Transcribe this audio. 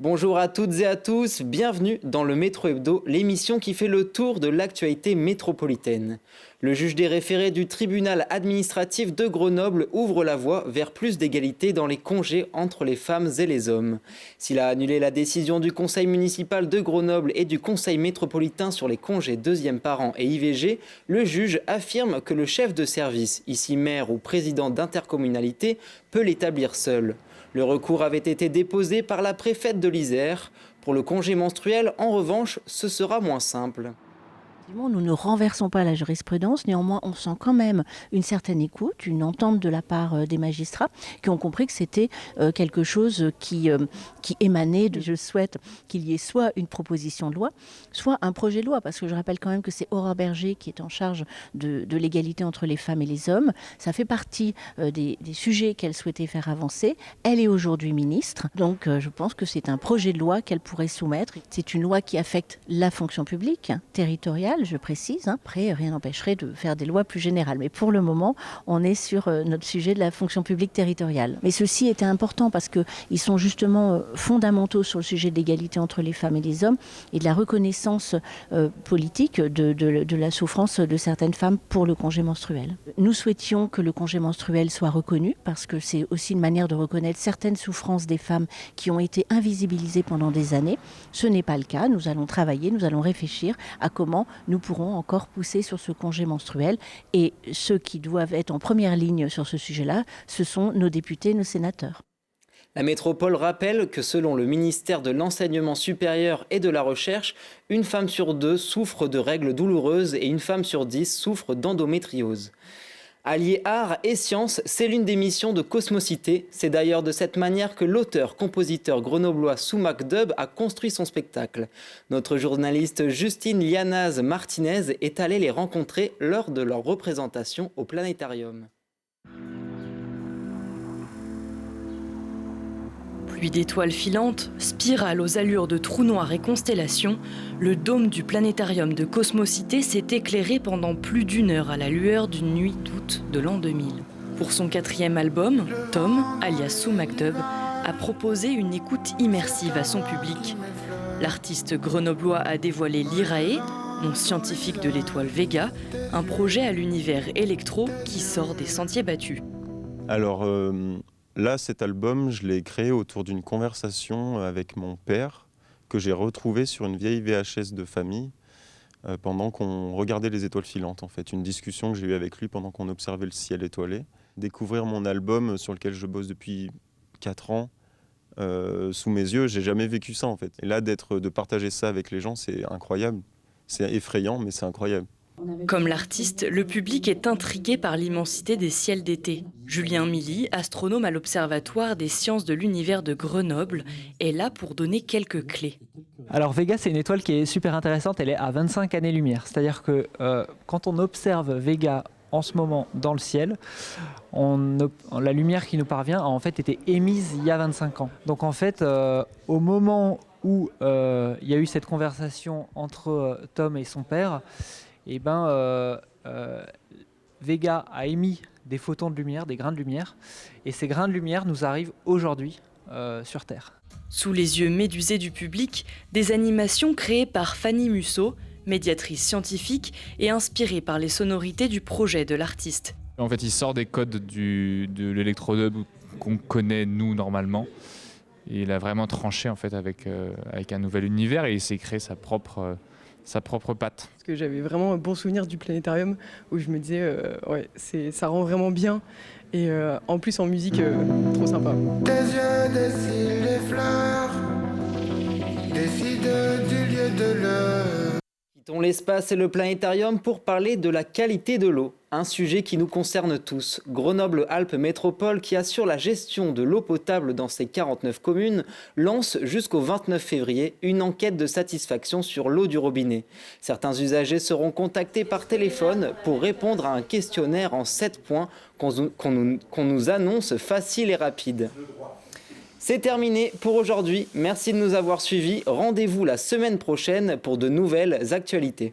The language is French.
Bonjour à toutes et à tous, bienvenue dans le Métro Hebdo, l'émission qui fait le tour de l'actualité métropolitaine. Le juge des référés du tribunal administratif de Grenoble ouvre la voie vers plus d'égalité dans les congés entre les femmes et les hommes. S'il a annulé la décision du conseil municipal de Grenoble et du conseil métropolitain sur les congés deuxième parent et IVG, le juge affirme que le chef de service, ici maire ou président d'intercommunalité, peut l'établir seul. Le recours avait été déposé par la préfète de l'Isère. Pour le congé menstruel, en revanche, ce sera moins simple. Nous ne renversons pas la jurisprudence, néanmoins on sent quand même une certaine écoute, une entente de la part des magistrats qui ont compris que c'était quelque chose qui émanait de... Je souhaite qu'il y ait soit une proposition de loi, soit un projet de loi, parce que je rappelle quand même que c'est Aurore Berger qui est en charge de l'égalité entre les femmes et les hommes. Ça fait partie des sujets qu'elle souhaitait faire avancer. Elle est aujourd'hui ministre, donc je pense que c'est un projet de loi qu'elle pourrait soumettre. C'est une loi qui affecte la fonction publique territoriale, je précise. Après, rien n'empêcherait de faire des lois plus générales. Mais pour le moment, on est sur notre sujet de la fonction publique territoriale. Mais ceci était important parce qu'ils sont justement fondamentaux sur le sujet de l'égalité entre les femmes et les hommes et de la reconnaissance politique de la souffrance de certaines femmes pour le congé menstruel. Nous souhaitions que le congé menstruel soit reconnu parce que c'est aussi une manière de reconnaître certaines souffrances des femmes qui ont été invisibilisées pendant des années. Ce n'est pas le cas. Nous allons travailler, nous allons réfléchir à comment nous pourrons encore pousser sur ce congé menstruel. Et ceux qui doivent être en première ligne sur ce sujet-là, ce sont nos députés, nos sénateurs. La métropole rappelle que selon le ministère de l'Enseignement supérieur et de la Recherche, une femme sur 2 souffre de règles douloureuses et une femme sur 10 souffre d'endométriose. Allier art et science, c'est l'une des missions de Cosmocité. C'est d'ailleurs de cette manière que l'auteur-compositeur grenoblois Soumac Dub a construit son spectacle. Notre journaliste Justine Lianaz Martinez est allée les rencontrer lors de leur représentation au Planétarium. Pluie d'étoiles filantes, spirale aux allures de trous noirs et constellations, le dôme du planétarium de Cosmocité s'est éclairé pendant plus d'1 heure à la lueur d'une nuit d'août de l'an 2000. Pour son 4e album, Tom, alias Soumac Dub, a proposé une écoute immersive à son public. L'artiste grenoblois a dévoilé l'Irae, nom scientifique de l'étoile Vega, un projet à l'univers électro qui sort des sentiers battus. Alors, là, cet album, je l'ai créé autour d'une conversation avec mon père que j'ai retrouvé sur une vieille VHS de famille pendant qu'on regardait les étoiles filantes. En fait, une discussion que j'ai eue avec lui pendant qu'on observait le ciel étoilé. Découvrir mon album sur lequel je bosse depuis 4 ans sous mes yeux, j'ai jamais vécu ça en fait. Et là, de partager ça avec les gens, c'est incroyable. C'est effrayant, mais c'est incroyable. Comme l'artiste, le public est intrigué par l'immensité des ciels d'été. Julien Milly, astronome à l'Observatoire des sciences de l'univers de Grenoble, est là pour donner quelques clés. Alors Vega, c'est une étoile qui est super intéressante, elle est à 25 années-lumière. C'est-à-dire que quand on observe Vega en ce moment dans le ciel, la lumière qui nous parvient a en fait été émise il y a 25 ans. Donc en fait, au moment où il y a eu cette conversation entre Tom et son père, et Vega a émis des photons de lumière, des grains de lumière, et ces grains de lumière nous arrivent aujourd'hui sur Terre. Sous les yeux médusés du public, des animations créées par Fanny Musso, médiatrice scientifique et inspirée par les sonorités du projet de l'artiste. En fait, il sort des codes de l'électrodub qu'on connaît nous normalement. Et il a vraiment tranché en fait avec un nouvel univers et il s'est créé sa propre patte. Parce que j'avais vraiment un bon souvenir du planétarium où je me disais ouais, ça rend vraiment bien et en plus en musique trop sympa. Des yeux, des cils, des fleurs, décide du lieu de l'heure. Quittons l'espace et le planétarium pour parler de la qualité de l'eau, un sujet qui nous concerne tous. Grenoble-Alpes Métropole, qui assure la gestion de l'eau potable dans ses 49 communes, lance jusqu'au 29 février une enquête de satisfaction sur l'eau du robinet. Certains usagers seront contactés par téléphone pour répondre à un questionnaire en 7 points qu'on nous annonce facile et rapide. C'est terminé pour aujourd'hui. Merci de nous avoir suivis. Rendez-vous la semaine prochaine pour de nouvelles actualités.